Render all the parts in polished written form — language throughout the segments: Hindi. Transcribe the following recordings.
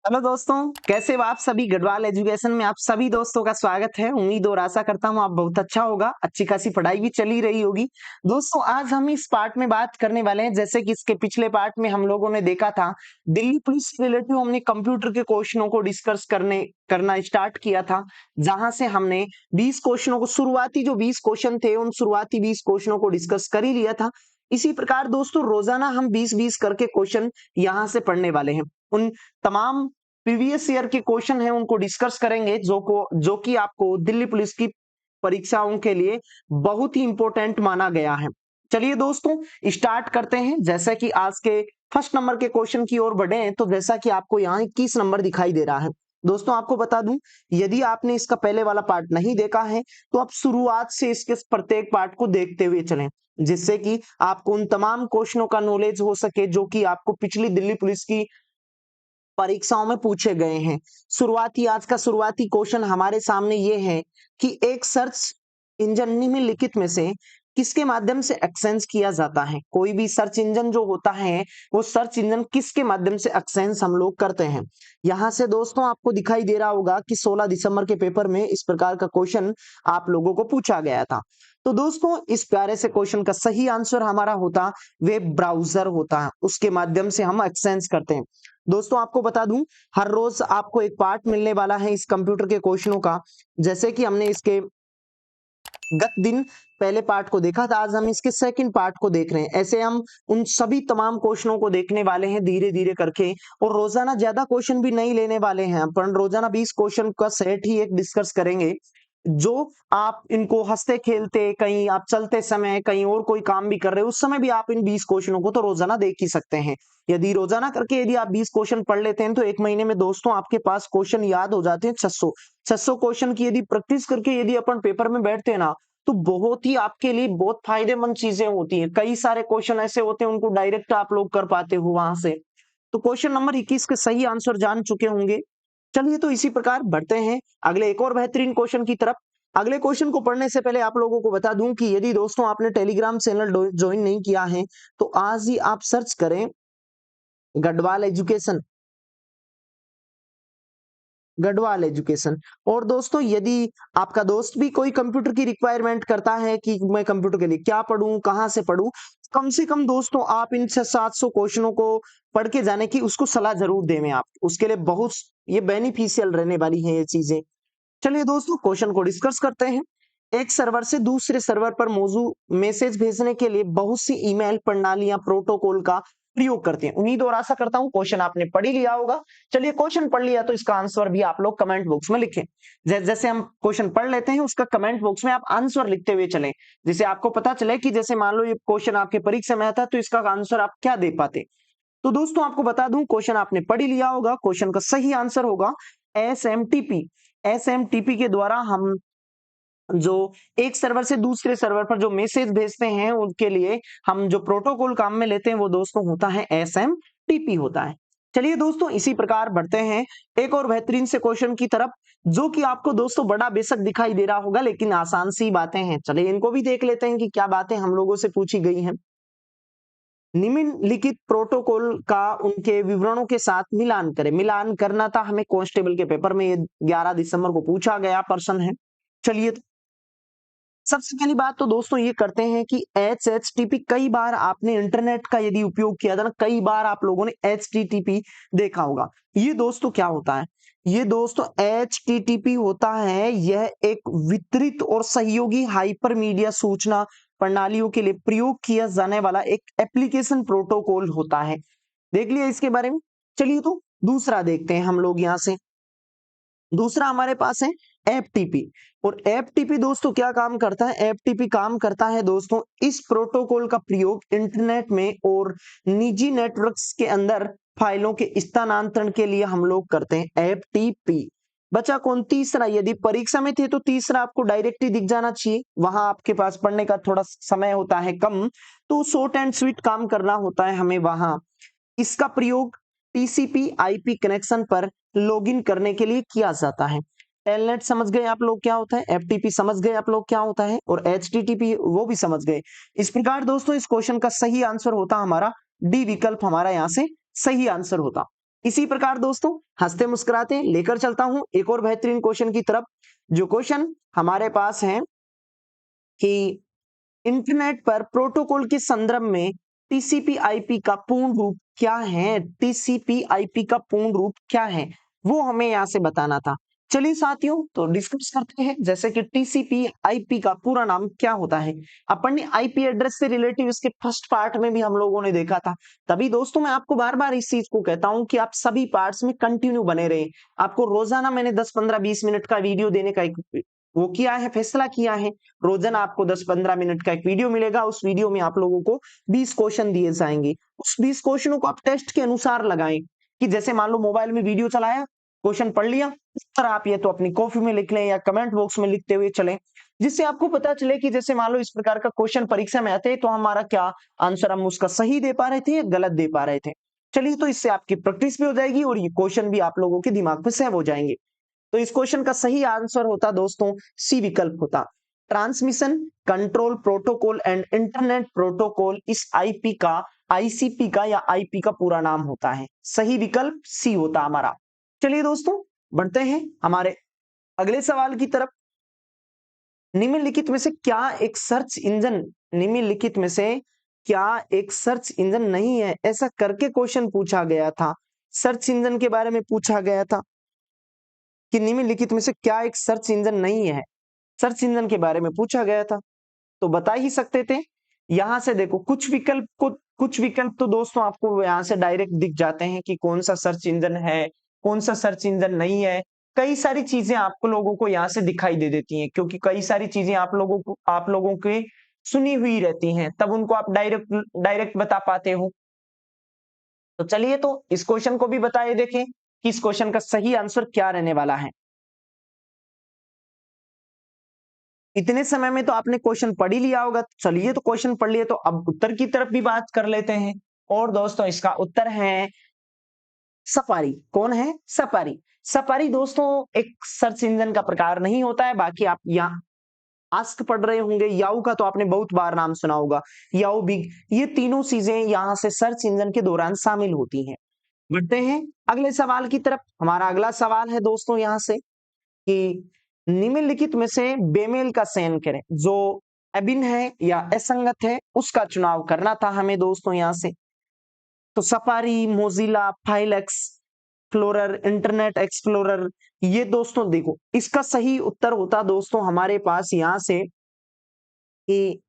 हेलो दोस्तों, कैसे हो आप सभी। गढ़वाल एजुकेशन में आप सभी दोस्तों का स्वागत है। उम्मीद और आशा करता हूँ आप बहुत अच्छा होगा, अच्छी खासी पढ़ाई भी चली रही होगी। दोस्तों आज हम इस पार्ट में बात करने वाले हैं, जैसे कि इसके पिछले पार्ट में हम लोगों ने देखा था दिल्ली पुलिस से रिलेटिव हमने कंप्यूटर के क्वेश्चनों को डिस्कस करना स्टार्ट किया था, जहां से हमने 20 क्वेश्चनों को, शुरुआती जो 20 क्वेश्चन थे उन शुरुआती 20 क्वेश्चनों को डिस्कस कर ही लिया था। इसी प्रकार दोस्तों रोजाना हम 20-20 करके क्वेश्चन यहाँ से पढ़ने वाले हैं। उन तमाम प्रीवियस ईयर के क्वेश्चन हैं उनको डिस्कस करेंगे, जो कि आपको दिल्ली पुलिस की परीक्षाओं के लिए बहुत ही इंपॉर्टेंट माना गया है। चलिए दोस्तों स्टार्ट करते हैं। जैसा कि आज के फर्स्ट नंबर के क्वेश्चन की ओर बढ़े हैं, तो जैसा कि आपको यहाँ 21 नंबर दिखाई दे रहा है। दोस्तों आपको बता दूं, यदि आपने इसका पहले वाला पार्ट नहीं देखा है तो आप शुरुआत से इसके प्रत्येक पार्ट को देखते हुए चलें, जिससे कि आपको उन तमाम क्वेश्चनों का नॉलेज हो सके जो कि आपको पिछली दिल्ली पुलिस की परीक्षाओं में पूछे गए हैं। शुरुआती आज का शुरुआती क्वेश्चन हमारे सामने ये है कि एक सर्च इंजन निम्नलिखित में से किसके माध्यम से एक्सेस किया जाता है। कोई भी सर्च इंजन जो होता है वो सर्च इंजन किसके माध्यम से एक्सेस हम लोग करते हैं। यहां से दोस्तों आपको दिखाई दे रहा होगा कि 16 दिसंबर के पेपर में इस प्रकार का क्वेश्चन आप लोगों को पूछा गया था। तो दोस्तों इस प्यारे से क्वेश्चन का सही आंसर हमारा होता वेब ब्राउजर होता है, उसके माध्यम से हम एक्सेस करते हैं। दोस्तों आपको बता दूं, हर रोज आपको एक पार्ट मिलने वाला है इस कंप्यूटर के क्वेश्चनों का। जैसे कि हमने इसके गत दिन पहले पार्ट को देखा था, आज हम इसके सेकंड पार्ट को देख रहे हैं। ऐसे हम उन सभी तमाम क्वेश्चनों को देखने वाले हैं धीरे धीरे करके, और रोजाना ज्यादा क्वेश्चन भी नहीं लेने वाले हैं अपन। रोजाना 20 क्वेश्चन का सेट ही एक डिस्कस करेंगे, जो आप इनको हंसते खेलते, कहीं आप चलते समय, कहीं और कोई काम भी कर रहे हो उस समय भी आप इन 20 क्वेश्चनों को तो रोजाना देख ही सकते हैं। यदि रोजाना करके यदि आप 20 क्वेश्चन पढ़ लेते हैं तो एक महीने में दोस्तों आपके पास क्वेश्चन याद हो जाते हैं 600 क्वेश्चन की यदि प्रैक्टिस करके यदि अपन पेपर में बैठते हैं ना, तो बहुत ही आपके लिए बहुत फायदेमंद चीजें होती हैं। कई सारे क्वेश्चन ऐसे होते हैं उनको डायरेक्ट आप लोग कर पाते हो वहां से। तो क्वेश्चन नंबर 21 के सही आंसर जान चुके होंगे। चलिए तो इसी प्रकार बढ़ते हैं अगले एक और बेहतरीन क्वेश्चन की तरफ। अगले क्वेश्चन को पढ़ने से पहले आप लोगों को बता दूं कि यदि दोस्तों आपने टेलीग्राम चैनल ज्वाइन नहीं किया है तो आज ही आप सर्च करें गढ़वाल एजुकेशन, गढ़वाल एजुकेशन। और दोस्तों यदि आपका दोस्त भी कोई कंप्यूटर की रिक्वायरमेंट करता है कि मैं कंप्यूटर के लिए क्या पढूं, कहां से पढूं, कम से कम दोस्तों आप इन 700 क्वेश्चनों को पढ़ के जाने की उसको सलाह जरूर दें। मैं आप उसके लिए बहुत ये बेनिफिशियल रहने वाली है ये चीजें। चलिए दोस्तों क्वेश्चन को डिस्कस करते हैं। एक सर्वर से दूसरे सर्वर पर मौजूद मैसेज भेजने के लिए बहुत सी ईमेल प्रणालियां प्रोटोकॉल का प्रयोग करते हैं। उम्मीद और आशा करता हूं क्वेश्चन आपने पढ़ ही लिया होगा। चलिए क्वेश्चन पढ़ लिया तो इसका आंसर भी आप लोग कमेंट बॉक्स में लिखें। जैसे हम क्वेश्चन पढ़ लेते हैं उसका कमेंट बॉक्स में आप आंसर लिखते हुए चलें, जिससे आपको पता चले कि जैसे मान लो ये क्वेश्चन आपके परीक्षा में आता तो इसका आंसर आप क्या दे पाते। तो दोस्तों आपको बता दूं क्वेश्चन आपने पढ़ ही लिया होगा। क्वेश्चन का सही आंसर होगा एसएमटीपी। एसएमटीपी के द्वारा हम जो एक सर्वर से दूसरे सर्वर पर जो मैसेज भेजते हैं उनके लिए हम जो प्रोटोकॉल काम में लेते हैं वो दोस्तों होता है एसएमटीपी होता है। चलिए दोस्तों इसी प्रकार बढ़ते हैं एक और बेहतरीन से क्वेश्चन की तरफ, जो कि आपको दोस्तों बड़ा बेशक दिखाई दे रहा होगा लेकिन आसान सी बातें हैं। चलिए इनको भी देख लेते हैं कि क्या बातें हम लोगों से पूछी गई हैं। निम्नलिखित प्रोटोकॉल का उनके विवरणों के साथ मिलान करें। मिलान करना था हमें कांस्टेबल के पेपर में, ये 11 दिसंबर को पूछा गया प्रश्न है। चलिए सबसे पहली बात तो दोस्तों ये करते हैं कि HTTP, कई बार आपने इंटरनेट का यदि उपयोग किया था ना, कई बार आप लोगों ने HTTP देखा होगा। ये दोस्तों क्या होता है, ये दोस्तों HTTP होता है, यह एक वितरित और सहयोगी हाइपरमीडिया सूचना प्रणालियों के लिए प्रयोग किया जाने वाला एक एप्लीकेशन प्रोटोकॉल होता है। देख लिया इसके बारे में। चलिए तो दूसरा देखते हैं हम लोग यहाँ से। दूसरा हमारे पास है एफटीपी। और एफटीपी दोस्तों क्या काम करता है, एफटीपी काम करता है दोस्तों इस प्रोटोकॉल का प्रयोग इंटरनेट में और निजी नेटवर्क्स के अंदर फाइलों के स्थानांतरण के लिए हम लोग करते हैं एफटीपी। बचा कौन, तीसरा। यदि परीक्षा में थे तो तीसरा आपको डायरेक्ट ही दिख जाना चाहिए, वहां आपके पास पढ़ने का थोड़ा समय होता है कम, तो शॉर्ट एंड स्वीट काम करना होता है हमें वहां। इसका प्रयोग टीसीपी आईपी कनेक्शन पर लॉगिन करने के लिए किया जाता है। टेलनेट समझ गए आप लोग क्या होता है, एफटीपी समझ गए आप लोग क्या होता है, और एचटीटीपी वो भी समझ गए। इस प्रकार दोस्तों इस क्वेश्चन का सही आंसर होता हमारा डी विकल्प, हमारा यहां से सही आंसर होता। इसी प्रकार दोस्तों हंसते मुस्कुराते लेकर चलता हूं एक और बेहतरीन क्वेश्चन की तरफ। जो क्वेश्चन हमारे पास है कि इंटरनेट पर प्रोटोकॉल के संदर्भ में टीसीपी आईपी का पूर्ण रूप क्या है? टीसीपी आईपी का पूर्ण रूप क्या है वो हमें यहां से बताना था। चलिए साथियों तो डिस्कस करते हैं जैसे कि टीसीपी आईपी का पूरा नाम क्या होता है। अपन ने आईपी एड्रेस से रिलेटिव इसके फर्स्ट पार्ट में भी हम लोगों ने देखा था। तभी दोस्तों मैं आपको बार बार इस चीज को कहता हूं कि आप सभी पार्ट्स में कंटिन्यू बने रहे। आपको रोजाना मैंने 10-15-20 मिनट का वीडियो देने का एक वो किया है, फैसला किया है। रोजाना आपको 10-15 मिनट का एक वीडियो मिलेगा। उस वीडियो में आप लोगों को 20 क्वेश्चन दिए जाएंगे। उस 20 क्वेश्चनों को आप टेस्ट के अनुसार लगाएं कि जैसे मान लो मोबाइल में वीडियो चलाया, क्वेश्चन पढ़ लिया, उत्तर आप ये तो अपनी कॉपी में लिख लें या कमेंट बॉक्स में लिखते हुए चलें, जिससे आपको पता चले कि जैसे मान लो इस प्रकार का क्वेश्चन परीक्षा में आते हैं तो हमारा क्या आंसर हम उसका सही दे पा रहे थे या गलत दे पा रहे थे। चलिए तो इससे आपकी प्रैक्टिस भी हो जाएगी और ये क्वेश्चन भी आप लोगों के दिमाग में सेव हो जाएंगे। तो इस क्वेश्चन का सही आंसर होता दोस्तों सी विकल्प होता। Transmission control protocol and internet protocol इस आईपी का आईसीपी का या आईपी का पूरा नाम होता है। सही विकल्प सी होता हमारा। चलिए दोस्तों बढ़ते हैं हमारे अगले सवाल की तरफ। निम्नलिखित में से क्या एक सर्च इंजन निम्नलिखित में से क्या एक सर्च इंजन नहीं है? ऐसा करके क्वेश्चन पूछा गया था। सर्च इंजन के बारे में पूछा गया था कि निम्नलिखित में से क्या एक सर्च इंजन नहीं है। सर्च इंजन के बारे में पूछा गया था तो बता ही सकते थे। यहां से देखो कुछ विकल्प तो दोस्तों आपको यहां से डायरेक्ट दिख जाते हैं कि कौन सा सर्च इंजन है, कौन सा सर्च इंजन नहीं है। कई सारी चीजें आपको लोगों को यहाँ से दिखाई दे देती हैं क्योंकि कई सारी चीजें आप लोगों की सुनी हुई रहती हैं, तब उनको आप डायरेक्ट डायरेक्ट बता पाते हो। तो चलिए तो इस क्वेश्चन को भी बताए देखें कि इस क्वेश्चन का सही आंसर क्या रहने वाला है। इतने समय में तो आपने क्वेश्चन पढ़ ही लिया होगा। चलिए तो क्वेश्चन पढ़ लिए तो अब उत्तर की तरफ भी बात कर लेते हैं। और दोस्तों इसका उत्तर है सफारी। कौन है? सफारी। सफारी दोस्तों एक सर्च इंजन का प्रकार नहीं होता है। बाकी आप यहाँ आस्क पढ़ रहे होंगे, याहू का तो आपने बहुत बार नाम सुना होगा, याहू बिग, ये तीनों चीजें यहाँ से सर्च इंजन के दौरान शामिल होती हैं। बढ़ते हैं अगले सवाल की तरफ। हमारा अगला सवाल है दोस्तों यहाँ से कि निम्नलिखित में से बेमेल का चयन करें। जो अभिन्न है या असंगत है उसका चुनाव करना था हमें दोस्तों यहाँ से। तो safari, Mozilla, file explorer, internet explorer, ये दोस्तों देखो इसका सही उत्तर होता दोस्तों हमारे पास यहाँ से कि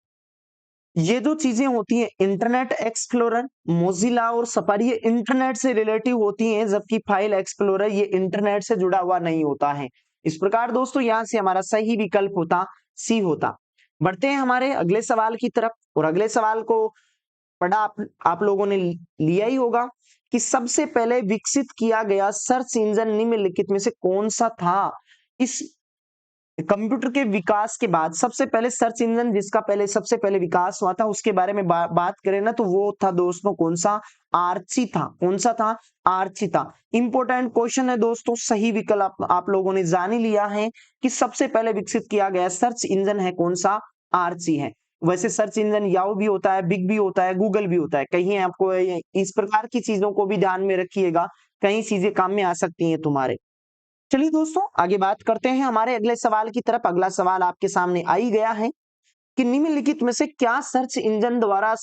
ये जो चीजें होती हैं इंटरनेट एक्सप्लोरर, मोजिला और सफारी ये इंटरनेट से रिलेटिव होती हैं, जबकि फाइल एक्सप्लोरर ये इंटरनेट से जुड़ा हुआ नहीं होता है। इस प्रकार दोस्तों यहां से हमारा सही विकल्प होता सी होता। बढ़ते हैं हमारे अगले सवाल की तरफ और अगले सवाल को पढ़ा आप लोगों ने लिया ही होगा कि सबसे पहले विकसित किया गया सर्च इंजन निम्नलिखित में से कौन सा था। इस कंप्यूटर के विकास के बाद सबसे पहले सर्च इंजन जिसका पहले सबसे पहले विकास हुआ था उसके बारे में बात करें ना तो वो था दोस्तों कौन सा? आर्ची था। कौन सा था? आर्ची था। इंपॉर्टेंट क्वेश्चन है दोस्तों। सही विकल्प आप लोगों ने जान ही लिया है कि सबसे पहले विकसित किया गया सर्च इंजन है कौन सा? आर्ची है। वैसे सर्च इंजन याहू भी होता है, बिग भी होता है, गूगल भी होता है। कहीं आपको इस प्रकार की चीजों को भी ध्यान में रखिएगा, कई चीजें काम में आ सकती हैं तुम्हारे। चलिए दोस्तों आगे बात करते हैं हमारे अगले सवाल की तरफ। अगला सवाल आपके सामने आ ही गया है कि निम्नलिखित में से क्या सर्च इंजन द्वारा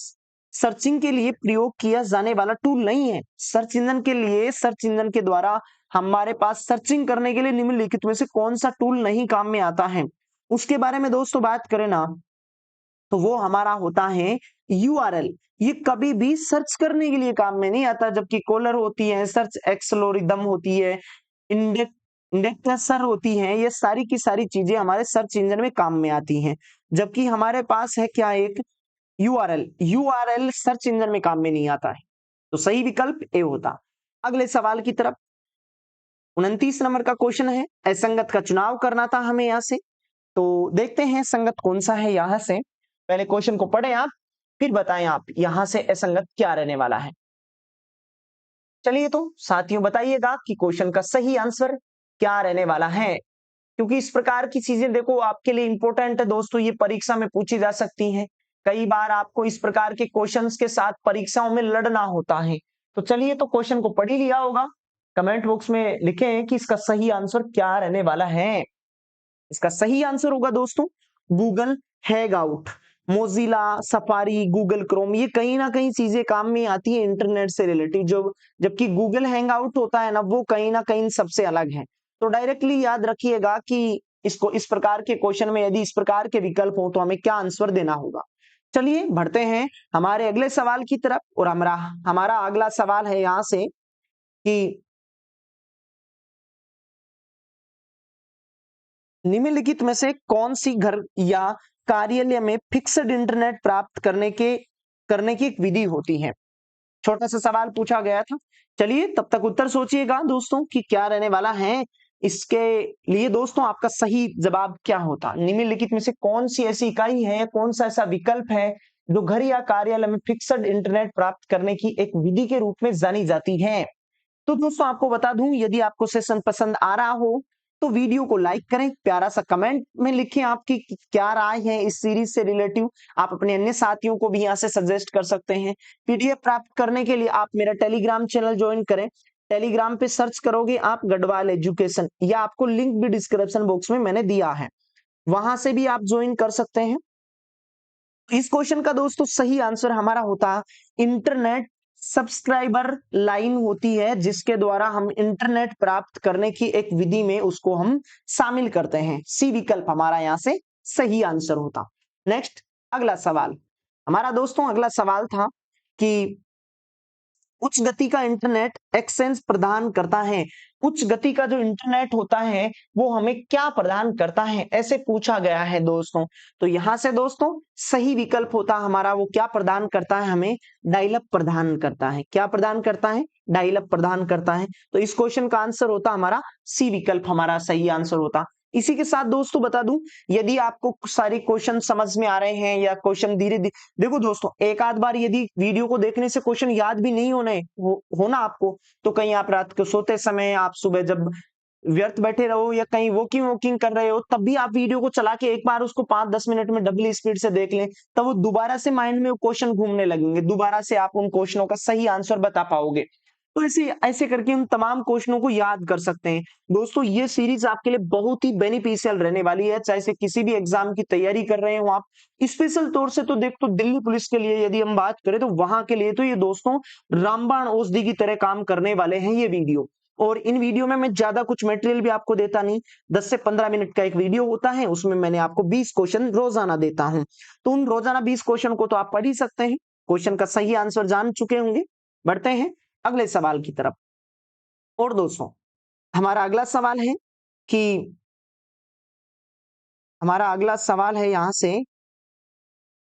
सर्चिंग के लिए प्रयोग किया जाने वाला टूल नहीं है। सर्च इंजन के लिए सर्च इंजन के द्वारा हमारे पास सर्चिंग करने के लिए निम्नलिखित में से कौन सा टूल नहीं काम में आता है उसके बारे में दोस्तों बात करें ना तो वो हमारा होता है यूआरएल। ये कभी भी सर्च करने के लिए काम में नहीं आता, जबकि कॉलर होती है, सर्च एक्सलोरिदम होती है, इंडेक्सर होती हैं, ये सारी की सारी चीजें हमारे सर्च इंजन में काम में आती हैं। जबकि हमारे पास है क्या? एक यूआरएल। यूआरएल सर्च इंजन में काम में नहीं आता है। तो सही विकल्प ए होता। अगले सवाल की तरफ 29 नंबर का क्वेश्चन है, असंगत का चुनाव करना था हमें यहाँ से। तो देखते हैं संगत कौन सा है यहाँ से। पहले क्वेश्चन को पढ़ें आप, फिर बताएं आप यहाँ से असंगत क्या रहने वाला है। चलिए तो साथियों बताइएगा कि क्वेश्चन का सही आंसर क्या रहने वाला है, क्योंकि इस प्रकार की चीजें देखो आपके लिए इंपॉर्टेंट है दोस्तों। ये परीक्षा में पूछी जा सकती हैं। कई बार आपको इस प्रकार के क्वेश्चंस के साथ परीक्षाओं में लड़ना होता है। तो चलिए तो क्वेश्चन को पढ़ ही लिया होगा, कमेंट बॉक्स में लिखें कि इसका सही आंसर क्या रहने वाला है। इसका सही आंसर होगा दोस्तों Google hang out. Mozilla, safari, Google Chrome, ये कहीं ना कहीं चीजें काम में आती है इंटरनेट से रिलेटेड, जो जबकि गूगल हैंग आउट होता है ना, वो कहीं ना कहीं सबसे अलग है। तो डायरेक्टली याद रखिएगा कि इसको इस प्रकार के क्वेश्चन में यदि इस प्रकार के विकल्प हो तो हमें क्या आंसर देना होगा। चलिए बढ़ते हैं हमारे अगले सवाल की तरफ। और हमारा हमारा अगला सवाल है यहां से कि निम्नलिखित में से कौन सी घर या कार्यालय में फिक्स्ड इंटरनेट प्राप्त करने की एक विधि होती है। छोटा सा सवाल पूछा गया था। चलिए तब तक उत्तर सोचिएगा दोस्तों कि क्या रहने वाला है। इसके लिए दोस्तों आपका सही जवाब क्या होता। निम्नलिखित में से कौन सी ऐसी इकाई है, कौन सा ऐसा विकल्प है जो घर या कार्यालय में फिक्स्ड इंटरनेट प्राप्त करने की एक विधि के रूप में जानी जाती है। तो दोस्तों आपको बता दूं, यदि आपको सेशन पसंद आ रहा हो तो वीडियो को लाइक करें, प्यारा सा कमेंट में लिखें आपकी क्या राय है इस सीरीज से रिलेटिव। आप अपने अन्य साथियों को भी यहाँ से सजेस्ट कर सकते हैं। पीडीएफ प्राप्त करने के लिए आप मेरा टेलीग्राम चैनल ज्वाइन करें। टेलीग्राम पे सर्च करोगे आप गढ़वाल एजुकेशन, या आपको लिंक भी डिस्क्रिप्शन बॉक्स में मैंने दिया है, वहां से भी आप ज्वाइन कर सकते हैं। इस क्वेश्चन का दोस्तों सही आंसर हमारा होता इंटरनेट सब्सक्राइबर लाइन होती है, जिसके द्वारा हम इंटरनेट प्राप्त करने की एक विधि में उसको हम शामिल करते हैं। सी विकल्प हमारा यहां से सही आंसर होता। नेक्स्ट अगला सवाल हमारा दोस्तों अगला सवाल था कि उच्च गति का इंटरनेट एक्सेस प्रदान करता है। उच्च गति का जो इंटरनेट होता है वो हमें क्या प्रदान करता है, ऐसे पूछा गया है दोस्तों। तो यहां से दोस्तों सही विकल्प होता हमारा, वो क्या प्रदान करता है, हमें डायल अप प्रदान करता है। क्या प्रदान करता है, डायल अप प्रदान करता है। तो इस क्वेश्चन का आंसर होता हमारा सी विकल्प हमारा सही आंसर होता। इसी के साथ दोस्तों बता दूं, यदि आपको सारे क्वेश्चन समझ में आ रहे हैं या क्वेश्चन धीरे धीरे, देखो दोस्तों एक आध बार यदि वीडियो को देखने से क्वेश्चन याद भी नहीं होना आपको, तो कहीं आप रात को सोते समय, आप सुबह जब व्यर्थ बैठे रहो या कहीं वॉकिंग वॉकिंग कर रहे हो, तब भी आप वीडियो को चला के एक बार उसको 5-10 मिनट में डबल स्पीड से देख लें, तब वो दोबारा से माइंड में क्वेश्चन घूमने लगेंगे, दोबारा से आप उन क्वेश्चनों का सही आंसर बता पाओगे। तो ऐसे ऐसे करके हम तमाम क्वेश्चनों को याद कर सकते हैं। दोस्तों ये सीरीज आपके लिए बहुत ही बेनिफिशियल रहने वाली है, चाहे से किसी भी एग्जाम की तैयारी कर रहे हो आप। स्पेशल तौर से तो देख तो दिल्ली पुलिस के लिए यदि हम बात करें तो वहां के लिए तो ये दोस्तों रामबाण औषधि की तरह काम करने वाले हैं ये वीडियो। और इन वीडियो में मैं ज्यादा कुछ मटेरियल भी आपको देता नहीं, 10 से 15 मिनट का एक वीडियो होता है, उसमें मैंने आपको 20 क्वेश्चन रोजाना देता हूं। तो उन रोजाना 20 क्वेश्चन को तो आप पढ़ ही सकते हैं, क्वेश्चन का सही आंसर जान चुके होंगे। बढ़ते हैं अगले सवाल की तरफ। और दोस्तों हमारा अगला सवाल है कि हमारा अगला सवाल है यहां से,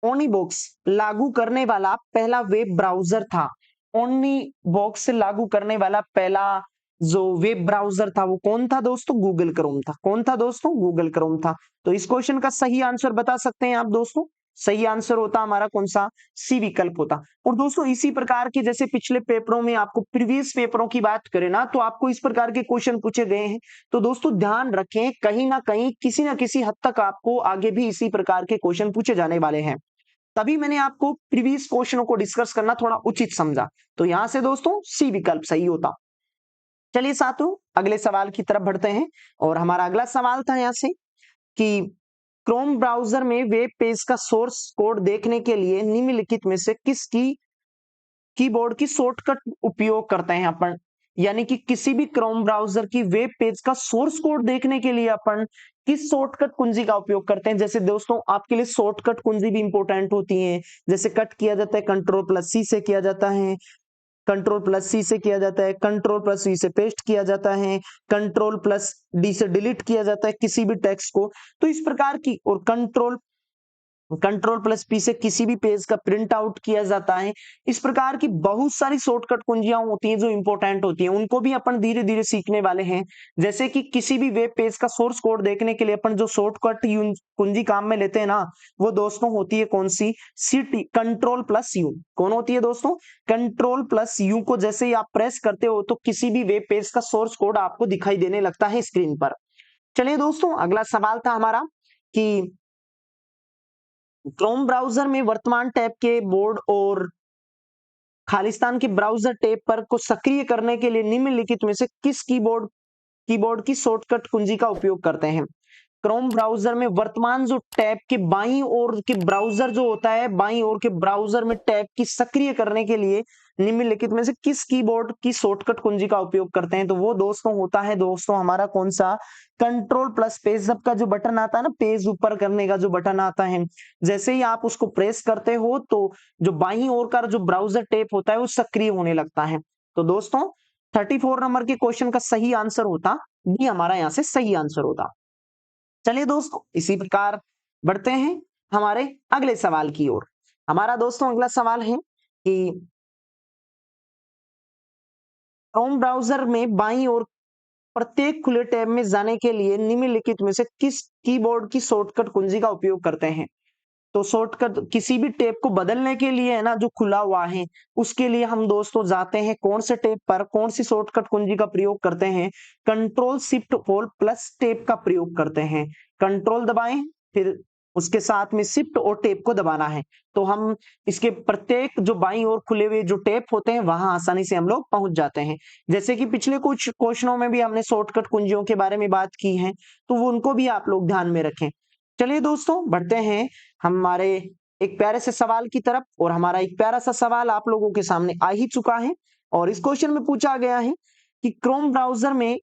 ओनिबॉक्स लागू करने वाला पहला वेब ब्राउजर था। ओनिबॉक्स लागू करने वाला पहला जो वेब ब्राउजर था वो कौन था दोस्तों, गूगल क्रोम था। कौन था दोस्तों, गूगल क्रोम था। तो इस क्वेश्चन का सही आंसर बता सकते हैं आप दोस्तों। सही आंसर होता हमारा कौन सा, सी विकल्प होता। और दोस्तों इसी प्रकार के जैसे पिछले पेपरों में आपको प्रीवियस पेपरों की बात करें ना, तो आपको इस प्रकार के क्वेश्चन पूछे गए हैं। तो दोस्तों ध्यान रखें, कहीं ना कहीं किसी ना किसी हद तक आपको आगे भी इसी प्रकार के क्वेश्चन पूछे जाने वाले हैं। तभी मैंने आपको प्रीवियस क्वेश्चनों को डिस्कस करना थोड़ा उचित समझा। तो यहां से दोस्तों सी विकल्प सही होता। चलिए साथियों अगले सवाल की तरफ बढ़ते हैं। और हमारा अगला सवाल था यहां से कि क्रोम ब्राउजर में वेब पेज का सोर्स कोड देखने के लिए निम्नलिखित में से किसकी कीबोर्ड की शॉर्टकट उपयोग करते हैं अपन। यानी कि किसी भी क्रोम ब्राउजर की वेब पेज का सोर्स कोड देखने के लिए अपन किस शॉर्टकट कुंजी का उपयोग करते हैं। जैसे दोस्तों आपके लिए शॉर्टकट कुंजी भी इंपॉर्टेंट होती है। जैसे कट किया जाता है कंट्रोल+C से किया जाता है, कंट्रोल+C से किया जाता है, कंट्रोल+V से पेस्ट किया जाता है, कंट्रोल+D से डिलीट किया जाता है किसी भी टेक्स्ट को। तो इस प्रकार की, और कंट्रोल+P से किसी भी पेज का प्रिंट आउट किया जाता है। इस प्रकार की बहुत सारी शॉर्टकट कुंजियां होती हैं जो इंपॉर्टेंट होती हैं, उनको भी अपन धीरे धीरे सीखने वाले हैं। जैसे कि किसी भी वेब पेज का सोर्स कोड देखने के लिए अपन जो शॉर्टकट कुंजी काम में लेते हैं ना, वो दोस्तों होती है कौन सी, सीटी कंट्रोल+U। कौन होती है दोस्तों, कंट्रोल+U को जैसे ही आप प्रेस करते हो तो किसी भी वेब पेज का सोर्स कोड आपको दिखाई देने लगता है स्क्रीन पर। चलिए दोस्तों अगला सवाल था हमारा कि क्रोम ब्राउजर में वर्तमान टैब के बोर्ड और खालिस्तान के ब्राउजर टैब पर को सक्रिय करने के लिए निम्नलिखित में से किस कीबोर्ड की शॉर्टकट कुंजी का उपयोग करते हैं? क्रोम ब्राउजर में वर्तमान जो टैब के बाईं ओर के ब्राउजर जो होता है, बाईं ओर के ब्राउजर में टैब की सक्रिय करने के लिए निम्नलिखित में से किस कीबोर्ड की शॉर्टकट कुंजी का उपयोग करते हैं? तो वो दोस्तों होता है दोस्तों हमारा कौन सा, कंट्रोल प्लस पेज अप का जो बटन आता है ना, पेज ऊपर करने का जो बटन आता है, जैसे ही आप उसको प्रेस करते हो तो जो बाईं ओर का जो ब्राउजर टैब होता है वो सक्रिय होने लगता है। तो दोस्तों 34 नंबर के क्वेश्चन का सही आंसर होता बी, हमारा यहाँ से सही आंसर होता। चलिए दोस्तों इसी प्रकार बढ़ते हैं हमारे अगले सवाल की ओर। हमारा दोस्तों अगला सवाल है कि क्रोम ब्राउजर में बाईं ओर प्रत्येक खुले टैब में जाने के लिए निम्नलिखित में से किस कीबोर्ड की शॉर्टकट कुंजी का उपयोग करते हैं? तो शॉर्टकट किसी भी टैब को बदलने के लिए है ना, जो खुला हुआ है उसके लिए हम दोस्तों जाते हैं कौन से टैब पर, कौन सी शॉर्टकट कुंजी का प्रयोग करते हैं? Control shift hold plus tab का प्रयोग करते हैं। कंट्रोल दबाएं, फिर उसके साथ में शिफ्ट और टैब को दबाना है, तो हम इसके प्रत्येक जो बाईं ओर खुले हुए जो टैब होते हैं वहां आसानी से हम लोग पहुंच जाते हैं। जैसे कि पिछले कुछ क्वेश्चनों में भी हमने शॉर्टकट कुंजियों के बारे में बात की है, तो वो उनको भी आप लोग ध्यान में रखें। चलिए दोस्तों बढ़ते हैं हमारे एक प्यारे से सवाल की तरफ, और हमारा एक प्यारा सा सवाल आप लोगों के सामने आ ही चुका है। और इस क्वेश्चन में पूछा गया है कि क्रोम ब्राउजर में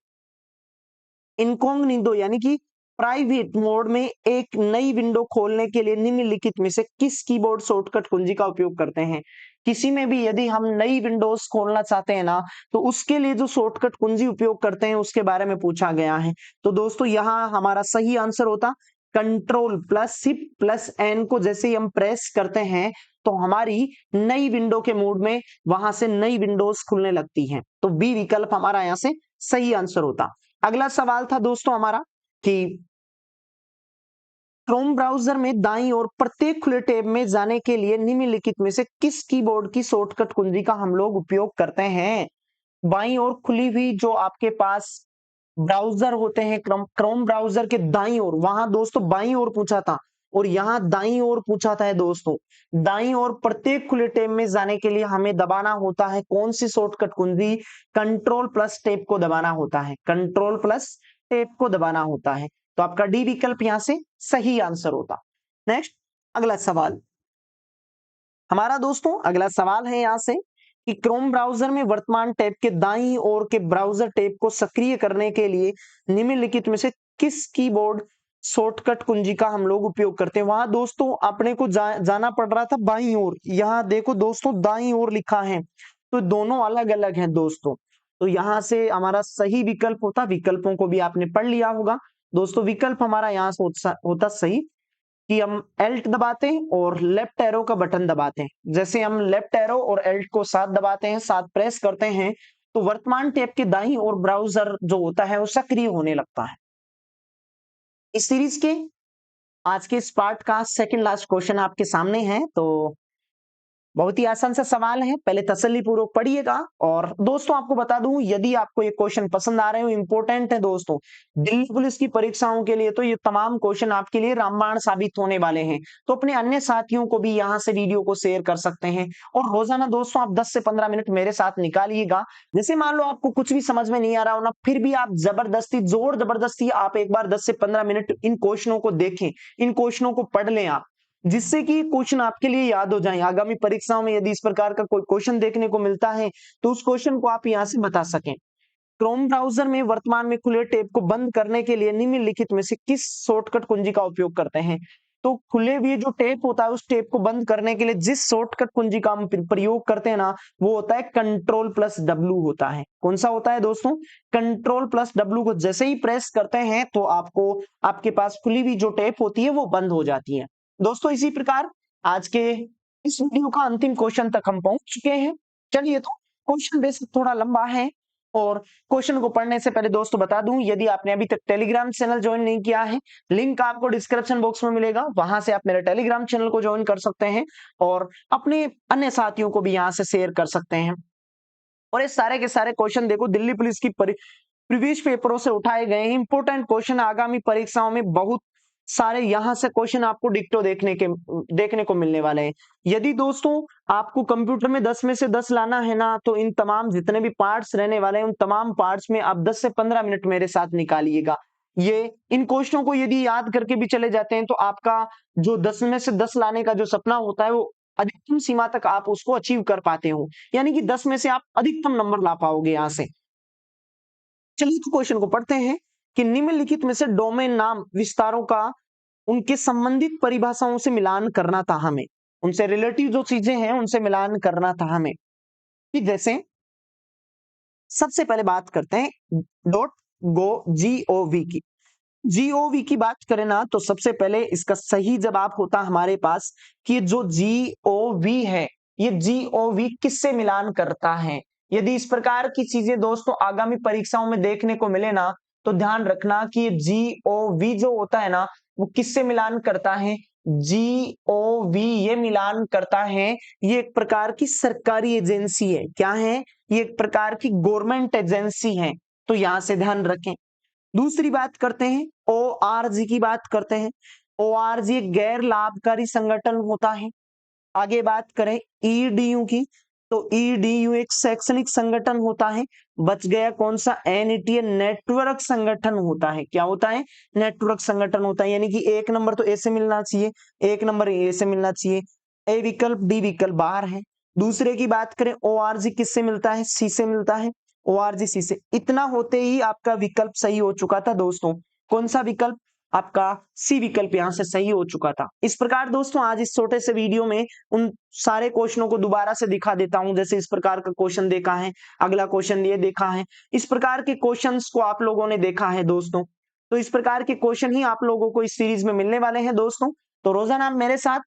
इनकॉग्निटो यानी कि प्राइवेट मोड में एक नई विंडो खोलने के लिए निम्नलिखित में से किस कीबोर्ड शॉर्टकट कुंजी का उपयोग करते हैं? किसी में भी यदि हम नई विंडोज खोलना चाहते हैं ना, तो उसके लिए जो शॉर्टकट कुंजी उपयोग करते हैं उसके बारे में पूछा गया है। तो दोस्तों यहाँ हमारा सही आंसर होता control plus shift plus N को जैसे ही हम प्रेस करते हैं तो हमारी नई विंडो के मोड में वहां से नई विंडोज खुलने लगती हैं। तो बी विकल्प हमारा यहाँ से सही आंसर होता। अगला सवाल था दोस्तों हमारा कि क्रोम ब्राउजर में दाईं ओर प्रत्येक खुले टैब में जाने के लिए निम्नलिखित में से किस कीबोर्ड की शॉर्टकट कुंजी का हम लोग उपयोग करते हैं? बाईं ओर खुली हुई जो आपके पास ब्राउजर होते हैं, क्रोम ब्राउजर के दाईं ओर, वहां दोस्तों बाईं ओर पूछा था और यहाँ दाईं ओर पूछा था दोस्तों। दाईं ओर प्रत्येक खुले टैब में जाने के लिए हमें दबाना होता है कौन सी शॉर्टकट कुंजी? कंट्रोल प्लस टैब को दबाना होता है, कंट्रोल प्लस टैब को दबाना होता है। तो आपका डी विकल्प यहाँ से सही आंसर होता। नेक्स्ट अगला सवाल हमारा दोस्तों अगला सवाल है यहाँ से कि क्रोम ब्राउजर में वर्तमान टैब के दाईं ओर के ब्राउजर टैब को सक्रिय करने के लिए निम्नलिखित में से किस कीबोर्ड शॉर्टकट कुंजी का हम लोग उपयोग करते हैं? वहां दोस्तों अपने को जाना पड़ रहा था बाईं ओर, यहाँ देखो दोस्तों दाईं ओर लिखा है, तो दोनों अलग अलग हैं दोस्तों। तो यहाँ से हमारा सही विकल्प होता, विकल्पों को भी आपने पढ़ लिया होगा दोस्तों, विकल्प हमारा यहाँ से होता सही कि हम एल्ट दबाते हैं और लेफ्ट एरो का बटन दबाते हैं। जैसे हम लेफ्ट एरो और एल्ट को साथ दबाते हैं, साथ प्रेस करते हैं, तो वर्तमान टैब के दाईं ओर ब्राउजर जो होता है वो सक्रिय होने लगता है। इस सीरीज के आज के इस पार्ट का सेकंड लास्ट क्वेश्चन आपके सामने है। तो बहुत ही आसान सा सवाल है, पहले तसल्ली पूर्वक पढ़िएगा। और दोस्तों आपको बता दूं, यदि आपको ये क्वेश्चन पसंद आ रहे हो, इंपॉर्टेंट है दोस्तों, दिल्ली पुलिस की परीक्षाओं के लिए तो ये तमाम क्वेश्चन आपके लिए रामबाण साबित होने वाले हैं। तो अपने अन्य साथियों को भी यहाँ से वीडियो को शेयर कर सकते हैं। और रोजाना दोस्तों आप 10 से 15 मिनट मेरे साथ निकालिएगा। जैसे मान लो आपको कुछ भी समझ में नहीं आ रहा हो ना, फिर भी आप जबरदस्ती आप एक बार 10 से 15 मिनट इन क्वेश्चनों को देखें, इन क्वेश्चनों को पढ़ लें आप, जिससे कि क्वेश्चन आपके लिए याद हो जाए। आगामी परीक्षाओं में यदि इस प्रकार का कोई क्वेश्चन देखने को मिलता है तो उस क्वेश्चन को आप यहां से बता सकें। क्रोम ब्राउजर में वर्तमान में खुले टैब को बंद करने के लिए निम्नलिखित में से किस शॉर्टकट कुंजी का उपयोग करते हैं? तो खुले हुए जो टैब होता है उस टैब को बंद करने के लिए जिस शॉर्टकट कुंजी का हम प्रयोग करते हैं ना, वो होता है कंट्रोल प्लस डब्ल्यू होता है। कौन सा होता है दोस्तों? कंट्रोल प्लस डब्ल्यू को जैसे ही प्रेस करते हैं तो आपको आपके पास खुली हुई जो टैब होती है वो बंद हो जाती है। दोस्तों इसी प्रकार आज के इस वीडियो का अंतिम क्वेश्चन तक हम पहुंच चुके हैं। चलिए तो क्वेश्चन बेसिक थोड़ा लंबा है, और क्वेश्चन को पढ़ने से पहले दोस्तों बता दूं, यदि आपने अभी तक टेलीग्राम चैनल ज्वाइन नहीं किया है, लिंक आपको डिस्क्रिप्शन बॉक्स में मिलेगा, वहां से आप मेरे टेलीग्राम चैनल को ज्वाइन कर सकते हैं और अपने अन्य साथियों को भी यहां से शेयर कर सकते हैं। और ये सारे के सारे क्वेश्चन देखो दिल्ली पुलिस की प्रीवियस पेपरों से उठाए गए हैं, इंपोर्टेंट क्वेश्चन आगामी परीक्षाओं में बहुत सारे यहाँ से क्वेश्चन आपको डिक्टो देखने को मिलने वाले हैं। यदि दोस्तों आपको कंप्यूटर में 10 में से 10 लाना है ना, तो इन तमाम जितने भी पार्ट्स रहने वाले हैं उन तमाम पार्ट्स में आप 10 से 15 मिनट मेरे साथ निकालिएगा। ये इन क्वेश्चनों को यदि याद करके भी चले जाते हैं तो आपका जो 10 में से 10 लाने का जो सपना होता है वो अधिकतम सीमा तक आप उसको अचीव कर पाते हो, यानी कि 10 में से आप अधिकतम नंबर ला पाओगे यहाँ से। चलिए तो क्वेश्चन को पढ़ते हैं कि निम्नलिखित में से डोमेन नाम विस्तारों का उनके संबंधित परिभाषाओं से मिलान करना था हमें, उनसे रिलेटिव जो चीजें हैं उनसे मिलान करना था हमें। कि जैसे सबसे पहले बात करते हैं डॉट गो जीओवी की। जीओवी की बात करें ना तो सबसे पहले इसका सही जवाब होता हमारे पास कि जो जीओवी है ये जीओवी किससे मिलान करता है। यदि इस प्रकार की चीजें दोस्तों आगामी परीक्षाओं में देखने को मिले ना तो ध्यान रखना कि जीओवी जो होता है ना वो किससे मिलान करता है। जीओवी ये मिलान करता है, ये एक प्रकार की सरकारी एजेंसी है। क्या है? ये एक प्रकार की गवर्नमेंट एजेंसी है, तो यहां से ध्यान रखें। दूसरी बात करते हैं ओआरजी की बात करते हैं। ओआरजी एक गैर लाभकारी संगठन होता है। आगे बात करें ईडीयू की तो ईडीयू एक शैक्षणिक संगठन होता है। बच गया कौन सा? एनईटी नेटवर्क संगठन होता है। क्या होता है? नेटवर्क संगठन होता है, यानी कि एक नंबर तो ए से मिलना चाहिए, एक नंबर ए से मिलना चाहिए। ए विकल्प डी विकल्प बाहर है। दूसरे की बात करें ओआरजी किससे मिलता है? सी से मिलता है। ओआरजी सी से, इतना होते ही आपका विकल्प सही हो चुका था दोस्तों। कौन सा विकल्प? आपका सी विकल्प यहां से सही हो चुका था। इस प्रकार दोस्तों आज इस छोटे से वीडियो में उन सारे क्वेश्चनों को दोबारा से दिखा देता हूं, जैसे इस प्रकार का क्वेश्चन देखा है, अगला क्वेश्चन ये देखा है, इस प्रकार के क्वेश्चंस को आप लोगों ने देखा है दोस्तों। तो इस प्रकार के क्वेश्चन ही आप लोगों को इस सीरीज में मिलने वाले हैं दोस्तों। तो रोजाना आप मेरे साथ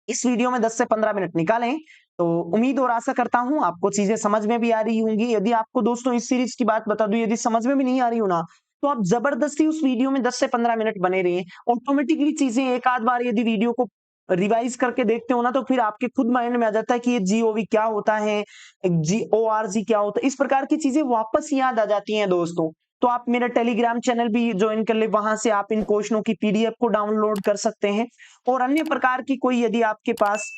इस वीडियो में 10 से 15 मिनट निकालें। तो उम्मीद और आशा करता हूं आपको चीजें समझ में भी आ रही होंगी। यदि आपको दोस्तों इस सीरीज की बात बता दूं, यदि समझ में भी नहीं आ रही हो ना तो आप जबरदस्ती उस वीडियो में 10 से 15 मिनट बने रहिए। ऑटोमेटिकली चीजें एक आध बार यदि वीडियो को रिवाइज करके देखते हो ना तो फिर आपके खुद माइंड में आ जाता है कि ये जीओवी क्या होता है, जीओआरजी क्या होता है, इस प्रकार की चीजें वापस याद आ जाती हैं दोस्तों। तो आप मेरा टेलीग्राम चैनल भी ज्वाइन कर ले, वहां से आप इन क्वेश्चनों की पीडीएफ को डाउनलोड कर सकते हैं। और अन्य प्रकार की कोई यदि आपके पास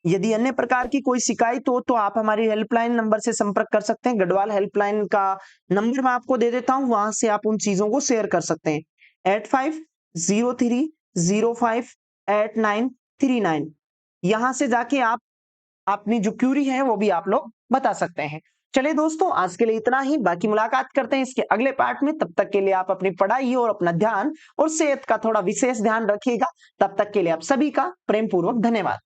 यदि अन्य प्रकार की कोई शिकायत हो तो आप हमारी हेल्पलाइन नंबर से संपर्क कर सकते हैं। गढ़वाल हेल्पलाइन का नंबर मैं आपको दे देता हूं, वहां से आप उन चीजों को शेयर कर सकते हैं। 8503058939 यहां से जाके आप अपनी जो क्यूरी है वो भी आप लोग बता सकते हैं। चलिए दोस्तों आज के लिए इतना ही, बाकी मुलाकात करते हैं इसके अगले पार्ट में। तब तक के लिए आप अपनी पढ़ाई और अपना ध्यान और सेहत का थोड़ा विशेष ध्यान रखिएगा। तब तक के लिए आप सभी का प्रेम पूर्वक धन्यवाद।